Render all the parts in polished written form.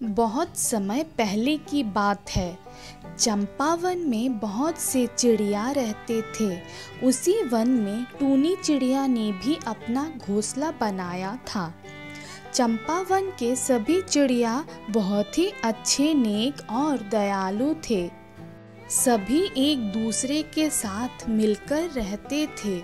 बहुत समय पहले की बात है। चंपावन में बहुत से चिड़िया रहते थे। उसी वन में टूनी चिड़िया ने भी अपना घोंसला बनाया था। चंपावन के सभी चिड़िया बहुत ही अच्छे, नेक और दयालु थे। सभी एक दूसरे के साथ मिलकर रहते थे।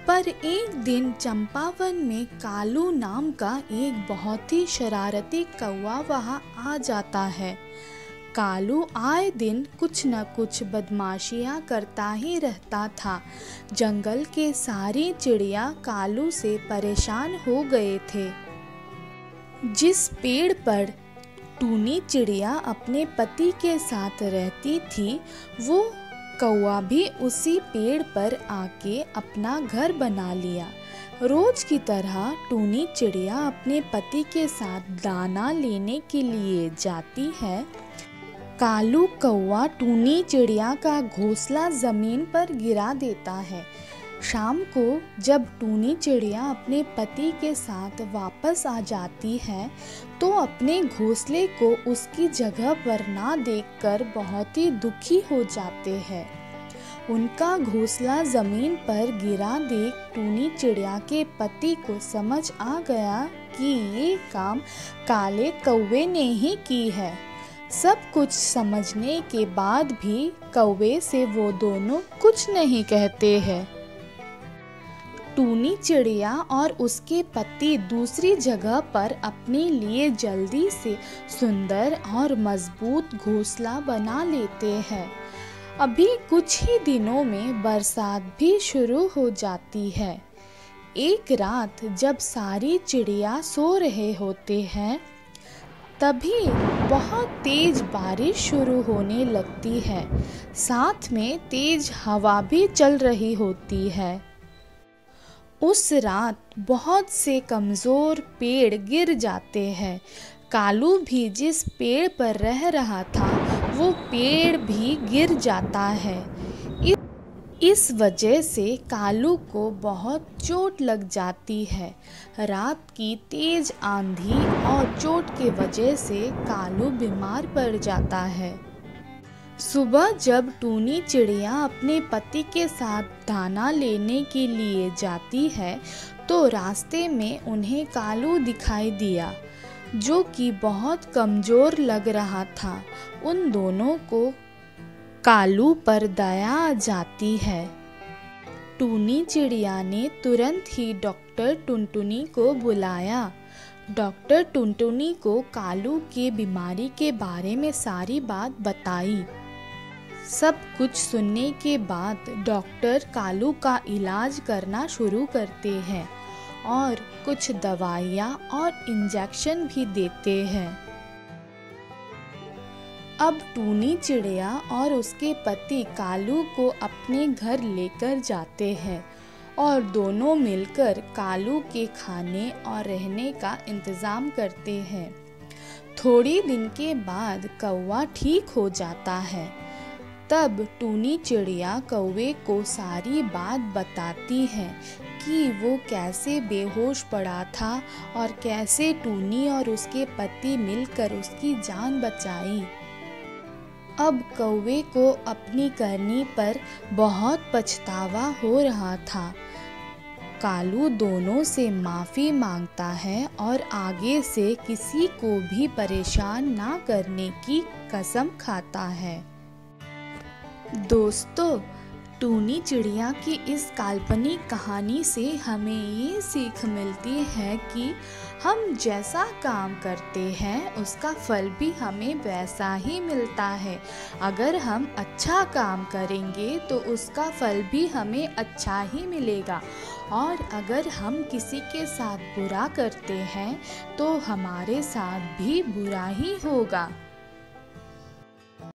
पर एक दिन चंपावन में कालू नाम का एक बहुत ही शरारती कौवा वहाँ आ जाता है। कालू आए दिन कुछ न कुछ बदमाशियाँ करता ही रहता था। जंगल के सारी चिड़िया कालू से परेशान हो गए थे। जिस पेड़ पर टूनी चिड़िया अपने पति के साथ रहती थी, वो कौवा भी उसी पेड़ पर आके अपना घर बना लिया। रोज की तरह टूनी चिड़िया अपने पति के साथ दाना लेने के लिए जाती है। कालू कौवा टूनी चिड़िया का घोंसला जमीन पर गिरा देता है। शाम को जब टूनी चिड़िया अपने पति के साथ वापस आ जाती है तो अपने घोंसले को उसकी जगह पर ना देखकर बहुत ही दुखी हो जाते हैं। उनका घोंसला जमीन पर गिरा देख टूनी चिड़िया के पति को समझ आ गया कि ये काम काले कौवे ने ही की है। सब कुछ समझने के बाद भी कौवे से वो दोनों कुछ नहीं कहते हैं। टूनी चिड़िया और उसके पति दूसरी जगह पर अपने लिए जल्दी से सुंदर और मजबूत घोंसला बना लेते हैं। अभी कुछ ही दिनों में बरसात भी शुरू हो जाती है। एक रात जब सारी चिड़िया सो रहे होते हैं, तभी बहुत तेज बारिश शुरू होने लगती है। साथ में तेज हवा भी चल रही होती है। उस रात बहुत से कमज़ोर पेड़ गिर जाते हैं। कालू भी जिस पेड़ पर रह रहा था, वो पेड़ भी गिर जाता है। इस वजह से कालू को बहुत चोट लग जाती है। रात की तेज आंधी और चोट के वजह से कालू बीमार पड़ जाता है। सुबह जब टूनी चिड़िया अपने पति के साथ दाना लेने के लिए जाती है तो रास्ते में उन्हें कालू दिखाई दिया, जो कि बहुत कमज़ोर लग रहा था। उन दोनों को कालू पर दया आ जाती है। टूनी चिड़िया ने तुरंत ही डॉक्टर टुनटुनी को बुलाया। डॉक्टर टुनटुनी को कालू की बीमारी के बारे में सारी बात बताई। सब कुछ सुनने के बाद डॉक्टर कालू का इलाज करना शुरू करते हैं और कुछ दवाइयाँ और इंजेक्शन भी देते हैं। अब टूनी चिड़िया और उसके पति कालू को अपने घर लेकर जाते हैं और दोनों मिलकर कालू के खाने और रहने का इंतज़ाम करते हैं। थोड़ी दिन के बाद कौवा ठीक हो जाता है। तब टूनी चिड़िया कौवे को सारी बात बताती है कि वो कैसे बेहोश पड़ा था और कैसे टूनी और उसके पति मिलकर उसकी जान बचाई। अब कौवे को अपनी करनी पर बहुत पछतावा हो रहा था। कालू दोनों से माफ़ी मांगता है और आगे से किसी को भी परेशान ना करने की कसम खाता है। दोस्तों, टूनी चिड़िया की इस काल्पनिक कहानी से हमें ये सीख मिलती है कि हम जैसा काम करते हैं उसका फल भी हमें वैसा ही मिलता है। अगर हम अच्छा काम करेंगे तो उसका फल भी हमें अच्छा ही मिलेगा, और अगर हम किसी के साथ बुरा करते हैं तो हमारे साथ भी बुरा ही होगा।